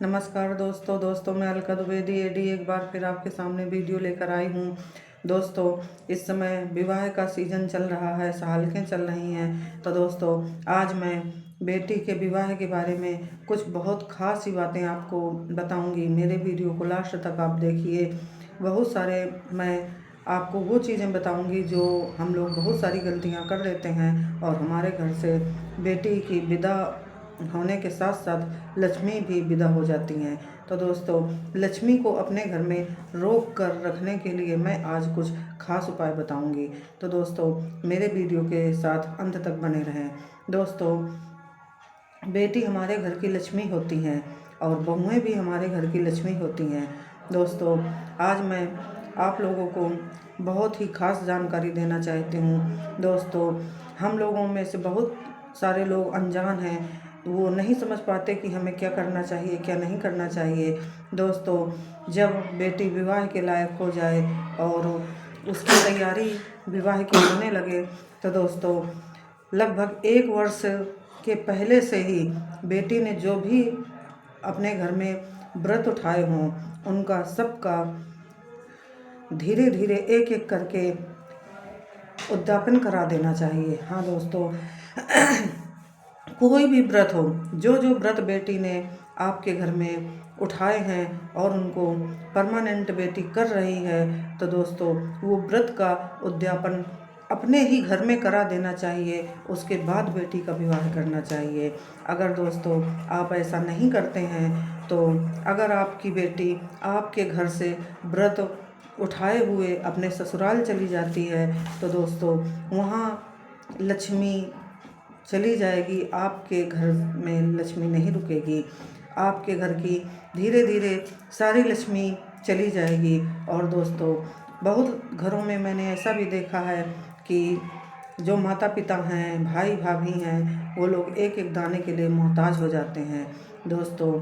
नमस्कार दोस्तों मैं अलका द्विवेदी एडी एक बार फिर आपके सामने वीडियो लेकर आई हूँ। दोस्तों, इस समय विवाह का सीज़न चल रहा है, सालकें चल रही हैं। तो दोस्तों, आज मैं बेटी के विवाह के बारे में कुछ बहुत ख़ास सी बातें आपको बताऊंगी। मेरे वीडियो को लास्ट तक आप देखिए। बहुत सारे मैं आपको वो चीज़ें बताऊंगी जो हम लोग बहुत सारी गलतियां कर देते हैं और हमारे घर से बेटी की विदा होने के साथ साथ लक्ष्मी भी विदा हो जाती हैं। तो दोस्तों, लक्ष्मी को अपने घर में रोक कर रखने के लिए मैं आज कुछ खास उपाय बताऊंगी। तो दोस्तों, मेरे वीडियो के साथ अंत तक बने रहें। दोस्तों, बेटी हमारे घर की लक्ष्मी होती हैं और बहुएं भी हमारे घर की लक्ष्मी होती हैं। दोस्तों, आज मैं आप लोगों को बहुत ही खास जानकारी देना चाहती हूँ। दोस्तों, हम लोगों में से बहुत सारे लोग अनजान हैं, वो नहीं समझ पाते कि हमें क्या करना चाहिए, क्या नहीं करना चाहिए। दोस्तों, जब बेटी विवाह के लायक हो जाए और उसकी तैयारी विवाह की होने लगे, तो दोस्तों लगभग 1 वर्ष के पहले से ही बेटी ने जो भी अपने घर में व्रत उठाए हों, उनका सबका धीरे धीरे एक एक करके उद्यापन करा देना चाहिए। हाँ दोस्तों, कोई भी व्रत हो, जो जो व्रत बेटी ने आपके घर में उठाए हैं और उनको परमानेंट बेटी कर रही है, तो दोस्तों वो व्रत का उद्यापन अपने ही घर में करा देना चाहिए। उसके बाद बेटी का विवाह करना चाहिए। अगर दोस्तों आप ऐसा नहीं करते हैं, तो अगर आपकी बेटी आपके घर से व्रत उठाए हुए अपने ससुराल चली जाती है, तो दोस्तों वहाँ लक्ष्मी चली जाएगी, आपके घर में लक्ष्मी नहीं रुकेगी। आपके घर की धीरे धीरे सारी लक्ष्मी चली जाएगी। और दोस्तों, बहुत घरों में मैंने ऐसा भी देखा है कि जो माता पिता हैं, भाई भाभी हैं, वो लोग एक एक दाने के लिए मोहताज हो जाते हैं। दोस्तों,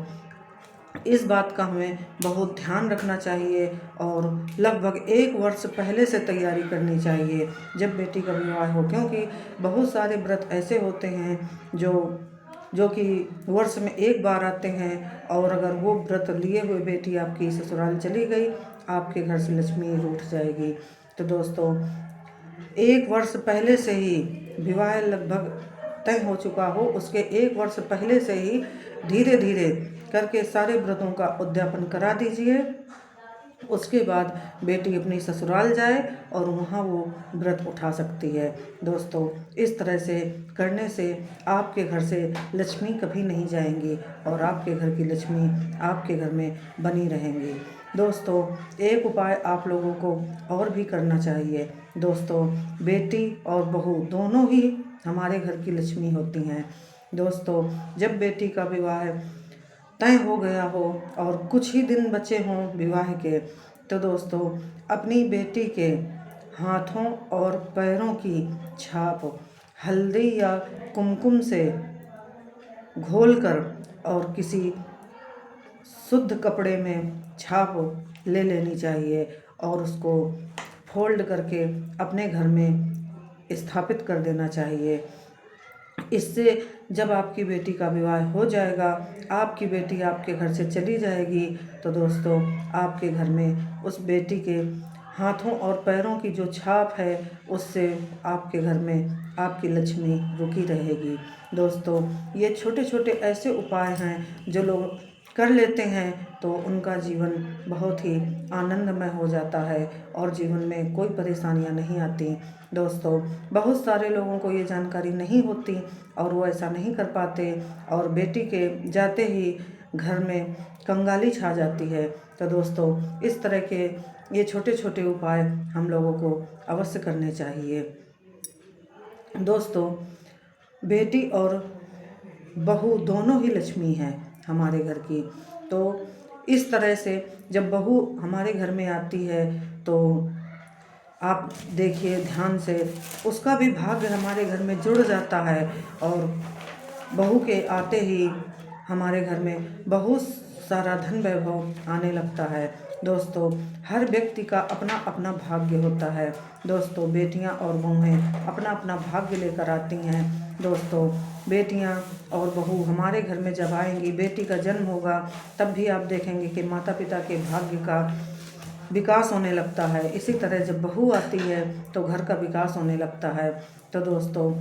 इस बात का हमें बहुत ध्यान रखना चाहिए और लगभग 1 वर्ष पहले से तैयारी करनी चाहिए जब बेटी का विवाह हो, क्योंकि बहुत सारे व्रत ऐसे होते हैं जो कि वर्ष में एक बार आते हैं, और अगर वो व्रत लिए हुए बेटी आपकी ससुराल चली गई, आपके घर से लक्ष्मी रूठ जाएगी। तो दोस्तों, 1 वर्ष पहले से ही विवाह लगभग तय हो चुका हो, उसके 1 वर्ष पहले से ही धीरे धीरे करके सारे व्रतों का उद्यापन करा दीजिए। उसके बाद बेटी अपनी ससुराल जाए और वहाँ वो व्रत उठा सकती है। दोस्तों, इस तरह से करने से आपके घर से लक्ष्मी कभी नहीं जाएंगी और आपके घर की लक्ष्मी आपके घर में बनी रहेंगी। दोस्तों, एक उपाय आप लोगों को और भी करना चाहिए। दोस्तों, बेटी और बहू दोनों ही हमारे घर की लक्ष्मी होती हैं। दोस्तों, जब बेटी का विवाह तय हो गया हो और कुछ ही दिन बचे हों विवाह के, तो दोस्तों अपनी बेटी के हाथों और पैरों की छाप हल्दी या कुमकुम से घोलकर और किसी शुद्ध कपड़े में छाप ले लेनी चाहिए और उसको फोल्ड करके अपने घर में स्थापित कर देना चाहिए। इससे जब आपकी बेटी का विवाह हो जाएगा, आपकी बेटी आपके घर से चली जाएगी, तो दोस्तों आपके घर में उस बेटी के हाथों और पैरों की जो छाप है, उससे आपके घर में आपकी लक्ष्मी रुकी रहेगी। दोस्तों, ये छोटे छोटे ऐसे उपाय हैं जो लोग कर लेते हैं तो उनका जीवन बहुत ही आनंदमय हो जाता है और जीवन में कोई परेशानियां नहीं आती। दोस्तों, बहुत सारे लोगों को ये जानकारी नहीं होती और वो ऐसा नहीं कर पाते और बेटी के जाते ही घर में कंगाली छा जाती है। तो दोस्तों, इस तरह के ये छोटे छोटे उपाय हम लोगों को अवश्य करने चाहिए। दोस्तों, बेटी और बहू दोनों ही लक्ष्मी हैं हमारे घर की। तो इस तरह से जब बहू हमारे घर में आती है, तो आप देखिए ध्यान से, उसका भी भाग्य हमारे घर में जुड़ जाता है और बहू के आते ही हमारे घर में बहुत सारा धन वैभव आने लगता है। दोस्तों, हर व्यक्ति का अपना अपना भाग्य होता है। दोस्तों, बेटियां और बहुएं अपना अपना भाग्य लेकर आती हैं। दोस्तों, बेटियां और बहू हमारे घर में जब आएंगी, बेटी का जन्म होगा, तब भी आप देखेंगे कि माता पिता के भाग्य का विकास होने लगता है। इसी तरह जब बहू आती है तो घर का विकास होने लगता है। तो दोस्तों,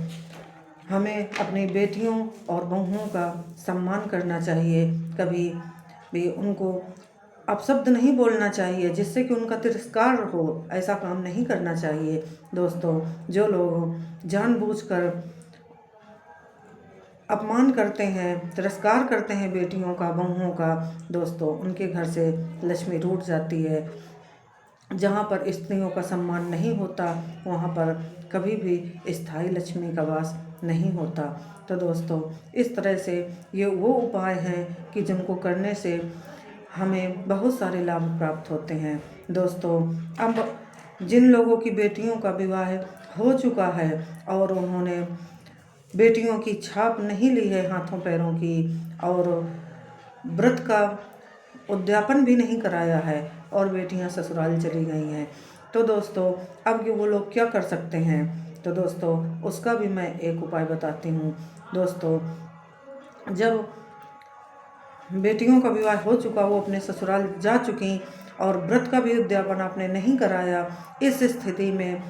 हमें अपनी बेटियों और बहुओं का सम्मान करना चाहिए। कभी भी उनको अपशब्द नहीं बोलना चाहिए जिससे कि उनका तिरस्कार हो, ऐसा काम नहीं करना चाहिए। दोस्तों, जो लोग जानबूझकर अपमान करते हैं, तिरस्कार करते हैं बेटियों का, बहुओं का, दोस्तों उनके घर से लक्ष्मी रूठ जाती है। जहाँ पर स्त्रियों का सम्मान नहीं होता, वहाँ पर कभी भी स्थायी लक्ष्मी का वास नहीं होता। तो दोस्तों, इस तरह से ये वो उपाय हैं कि जिनको करने से हमें बहुत सारे लाभ प्राप्त होते हैं। दोस्तों, अब जिन लोगों की बेटियों का विवाह हो चुका है और उन्होंने बेटियों की छाप नहीं ली है हाथों पैरों की, और व्रत का उद्यापन भी नहीं कराया है, और बेटियां ससुराल चली गई हैं, तो दोस्तों अब वो लोग क्या कर सकते हैं? तो दोस्तों, उसका भी मैं एक उपाय बताती हूँ। दोस्तों, जब बेटियों का विवाह हो चुका, वो अपने ससुराल जा चुकी और व्रत का भी उद्यापन आपने नहीं कराया, इस स्थिति में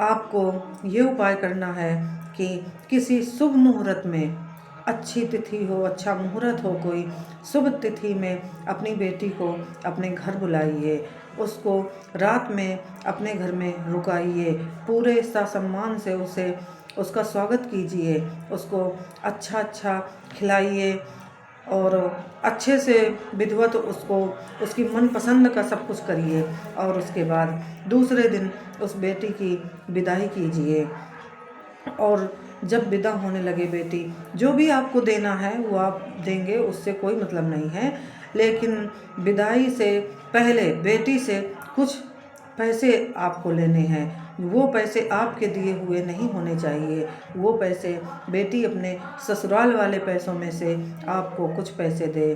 आपको ये उपाय करना है कि किसी शुभ मुहूर्त में, अच्छी तिथि हो, अच्छा मुहूर्त हो, कोई शुभ तिथि में अपनी बेटी को अपने घर बुलाइए, उसको रात में अपने घर में रुकाइए, पूरे सम्मान से उसका स्वागत कीजिए, उसको अच्छा अच्छा खिलाइए और अच्छे से विधिवत उसको उसकी मनपसंद का सब कुछ करिए, और उसके बाद दूसरे दिन उस बेटी की विदाई कीजिए। और जब विदा होने लगे बेटी, जो भी आपको देना है वो आप देंगे, उससे कोई मतलब नहीं है, लेकिन विदाई से पहले बेटी से कुछ पैसे आपको लेने हैं। वो पैसे आपके दिए हुए नहीं होने चाहिए, वो पैसे बेटी अपने ससुराल वाले पैसों में से आपको कुछ पैसे दे।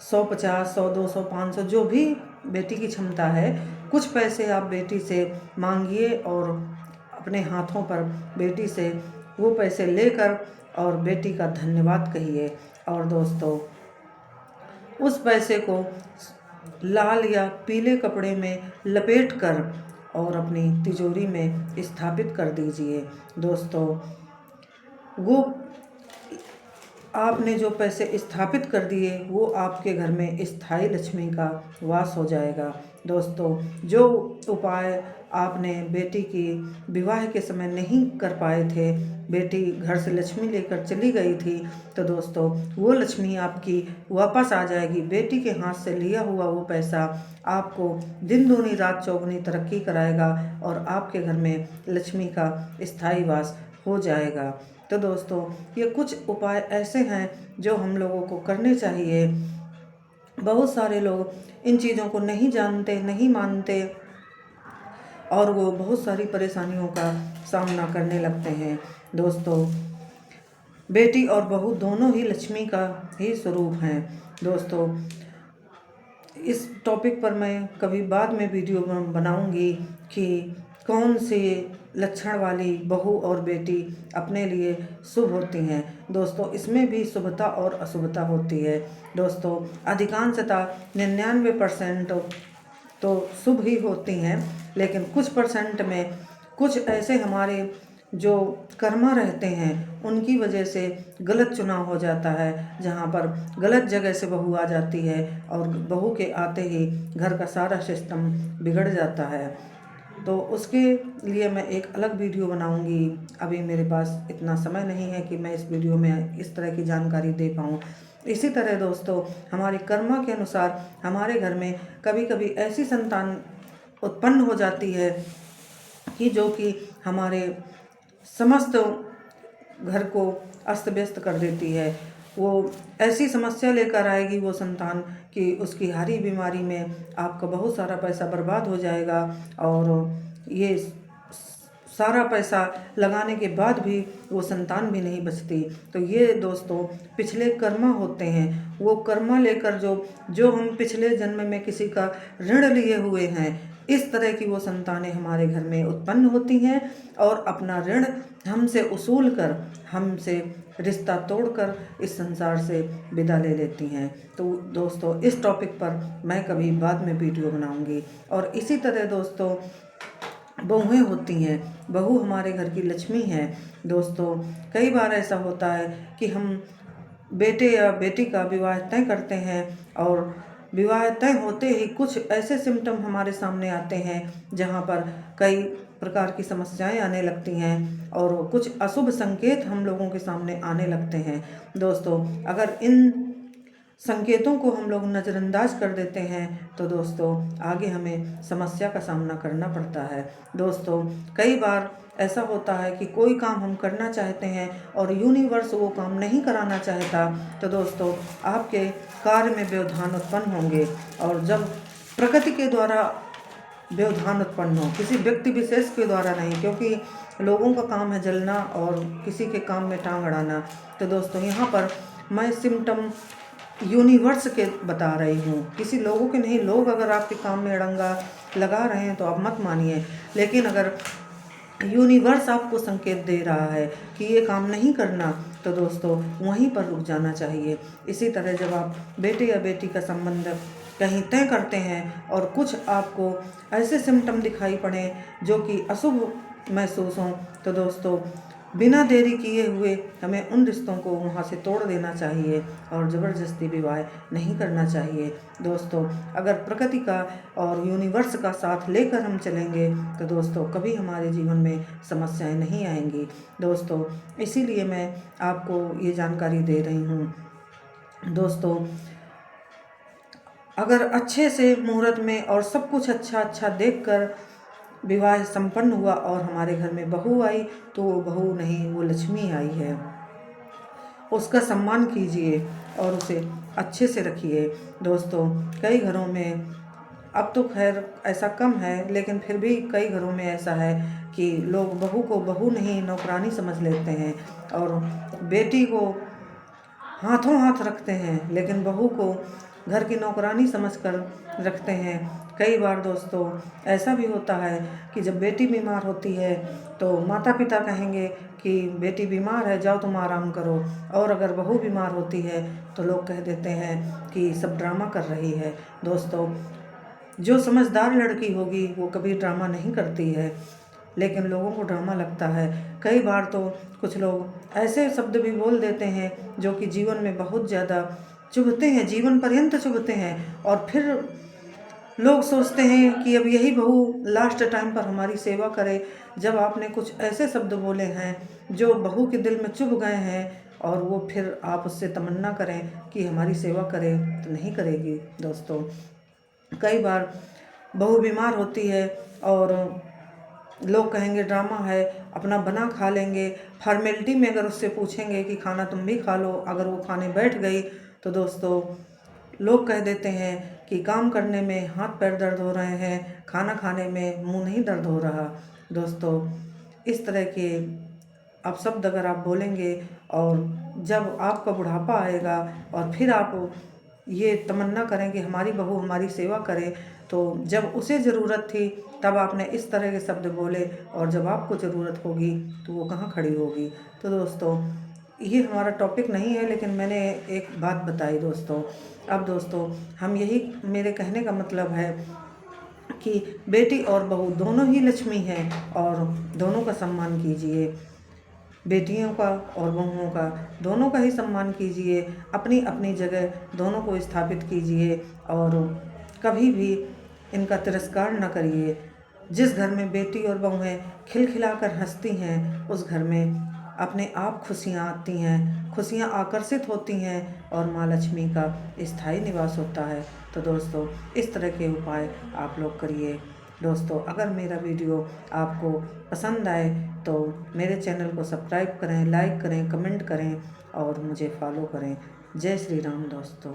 150, 100, 200, 500, जो भी बेटी की क्षमता है, कुछ पैसे आप बेटी से मांगिए और अपने हाथों पर बेटी से वो पैसे लेकर और बेटी का धन्यवाद कहिए। और दोस्तों, उस पैसे को लाल या पीले कपड़े में लपेटकर और अपनी तिजोरी में स्थापित कर दीजिए। दोस्तों, वो आपने जो पैसे स्थापित कर दिए, वो आपके घर में स्थायी लक्ष्मी का वास हो जाएगा। दोस्तों, जो उपाय आपने बेटी की विवाह के समय नहीं कर पाए थे, बेटी घर से लक्ष्मी लेकर चली गई थी, तो दोस्तों वो लक्ष्मी आपकी वापस आ जाएगी। बेटी के हाथ से लिया हुआ वो पैसा आपको दिन दूनी रात चौगुनी तरक्की कराएगा और आपके घर में लक्ष्मी का स्थायी वास हो जाएगा। तो दोस्तों, ये कुछ उपाय ऐसे हैं जो हम लोगों को करने चाहिए। बहुत सारे लोग इन चीज़ों को नहीं जानते, नहीं मानते, और वो बहुत सारी परेशानियों का सामना करने लगते हैं। दोस्तों, बेटी और बहू दोनों ही लक्ष्मी का ही स्वरूप हैं। दोस्तों, इस टॉपिक पर मैं कभी बाद में वीडियो बनाऊंगी कि कौन से लक्षण वाली बहू और बेटी अपने लिए शुभ होती हैं। दोस्तों, इसमें भी शुभता और अशुभता होती है। दोस्तों, अधिकांशतः 99% तो शुभ ही होती हैं, लेकिन कुछ परसेंट में कुछ ऐसे हमारे जो कर्मा रहते हैं, उनकी वजह से गलत चुनाव हो जाता है, जहाँ पर गलत जगह से बहू आ जाती है और बहू के आते ही घर का सारा सिस्टम बिगड़ जाता है। तो उसके लिए मैं एक अलग वीडियो बनाऊंगी। अभी मेरे पास इतना समय नहीं है कि मैं इस वीडियो में इस तरह की जानकारी दे पाऊँ। इसी तरह दोस्तों, हमारी कर्मा के अनुसार हमारे घर में कभी कभी ऐसी संतान उत्पन्न हो जाती है कि जो कि हमारे समस्त घर को अस्त व्यस्त कर देती है। वो ऐसी समस्या लेकर आएगी वो संतान कि उसकी हरी बीमारी में आपका बहुत सारा पैसा बर्बाद हो जाएगा और ये सारा पैसा लगाने के बाद भी वो संतान भी नहीं बचती। तो ये दोस्तों पिछले कर्मा होते हैं। वो कर्मा लेकर जो हम पिछले जन्म में किसी का ऋण लिए हुए हैं, इस तरह की वो संतानें हमारे घर में उत्पन्न होती हैं और अपना ऋण हमसे उसूल कर, हमसे रिश्ता तोड़कर इस संसार से विदा ले लेती हैं। तो दोस्तों इस टॉपिक पर मैं कभी बाद में वीडियो बनाऊंगी। और इसी तरह दोस्तों बहुएं होती हैं। बहू हमारे घर की लक्ष्मी है। दोस्तों कई बार ऐसा होता है कि हम बेटे या बेटी का विवाह तय करते हैं और विवाह तय होते ही कुछ ऐसे सिम्टम हमारे सामने आते हैं जहां पर कई प्रकार की समस्याएं आने लगती हैं और कुछ अशुभ संकेत हम लोगों के सामने आने लगते हैं। दोस्तों अगर इन संकेतों को हम लोग नज़रअंदाज कर देते हैं तो दोस्तों आगे हमें समस्या का सामना करना पड़ता है। दोस्तों कई बार ऐसा होता है कि कोई काम हम करना चाहते हैं और यूनिवर्स वो काम नहीं कराना चाहता, तो दोस्तों आपके कार्य में व्यवधान उत्पन्न होंगे। और जब प्रकृति के द्वारा व्यवधान उत्पन्न हो, किसी व्यक्ति विशेष के द्वारा नहीं, क्योंकि लोगों का काम है जलना और किसी के काम में टांग अड़ाना। तो दोस्तों यहाँ पर मैं सिम्टम यूनिवर्स के बता रही हूँ, किसी लोगों के नहीं। लोग अगर आपके काम में अड़ंगा लगा रहे हैं तो आप मत मानिए, लेकिन अगर यूनिवर्स आपको संकेत दे रहा है कि ये काम नहीं करना, तो दोस्तों वहीं पर रुक जाना चाहिए। इसी तरह जब आप बेटे या बेटी का संबंध कहीं तय करते हैं और कुछ आपको ऐसे सिम्टम दिखाई पड़े जो कि अशुभ महसूस हों, तो दोस्तों बिना देरी किए हुए हमें उन रिश्तों को वहाँ से तोड़ देना चाहिए और ज़बरदस्ती विवाह नहीं करना चाहिए। दोस्तों अगर प्रकृति का और यूनिवर्स का साथ लेकर हम चलेंगे तो दोस्तों कभी हमारे जीवन में समस्याएं नहीं आएंगी। दोस्तों इसीलिए मैं आपको ये जानकारी दे रही हूँ। दोस्तों अगर अच्छे से मुहूर्त में और सब कुछ अच्छा देखकर विवाह संपन्न हुआ और हमारे घर में बहू आई, तो वो बहू नहीं, वो लक्ष्मी आई है। उसका सम्मान कीजिए और उसे अच्छे से रखिए। दोस्तों कई घरों में, अब तो खैर ऐसा कम है, लेकिन फिर भी कई घरों में ऐसा है कि लोग बहू को बहू नहीं नौकरानी समझ लेते हैं और बेटी को हाथों हाथ रखते हैं, लेकिन बहू को घर की नौकरानी समझकर रखते हैं। कई बार दोस्तों ऐसा भी होता है कि जब बेटी बीमार होती है तो माता पिता कहेंगे कि बेटी बीमार है, जाओ तुम आराम करो। और अगर बहू बीमार होती है तो लोग कह देते हैं कि सब ड्रामा कर रही है। दोस्तों जो समझदार लड़की होगी वो कभी ड्रामा नहीं करती है, लेकिन लोगों को ड्रामा लगता है। कई बार तो कुछ लोग ऐसे शब्द भी बोल देते हैं जो कि जीवन में बहुत ज़्यादा चुभते हैं, जीवन पर्यंत चुभते हैं। और फिर लोग सोचते हैं कि अब यही बहू लास्ट टाइम पर हमारी सेवा करे। जब आपने कुछ ऐसे शब्द बोले हैं जो बहू के दिल में चुभ गए हैं और वो फिर आप उससे तमन्ना करें कि हमारी सेवा करे, तो नहीं करेगी। दोस्तों कई बार बहू बीमार होती है और लोग कहेंगे ड्रामा है, अपना बना खा लेंगे। फॉर्मेलिटी में अगर उससे पूछेंगे कि खाना तुम भी खा लो, अगर वो खाने बैठ गई तो दोस्तों लोग कह देते हैं कि काम करने में हाथ पैर दर्द हो रहे हैं, खाना खाने में मुंह नहीं दर्द हो रहा। दोस्तों इस तरह के आप शब्द अगर आप बोलेंगे और जब आपका बुढ़ापा आएगा और फिर आप ये तमन्ना करें कि हमारी बहू हमारी सेवा करे, तो जब उसे ज़रूरत थी तब आपने इस तरह के शब्द बोले और जब आपको ज़रूरत होगी तो वो कहाँ खड़ी होगी। तो दोस्तों ये हमारा टॉपिक नहीं है, लेकिन मैंने एक बात बताई दोस्तों। अब दोस्तों हम यही, मेरे कहने का मतलब है कि बेटी और बहू दोनों ही लक्ष्मी हैं और दोनों का सम्मान कीजिए। बेटियों का और बहुओं का दोनों का ही सम्मान कीजिए, अपनी अपनी जगह दोनों को स्थापित कीजिए और कभी भी इनका तिरस्कार न करिए। जिस घर में बेटी और बहुएं खिलखिलाकर हंसती हैं उस घर में अपने आप खुशियाँ आती हैं, खुशियाँ आकर्षित होती हैं और माँ लक्ष्मी का स्थायी निवास होता है। तो दोस्तों इस तरह के उपाय आप लोग करिए। दोस्तों अगर मेरा वीडियो आपको पसंद आए तो मेरे चैनल को सब्सक्राइब करें, लाइक करें, कमेंट करें और मुझे फॉलो करें। जय श्री राम दोस्तों।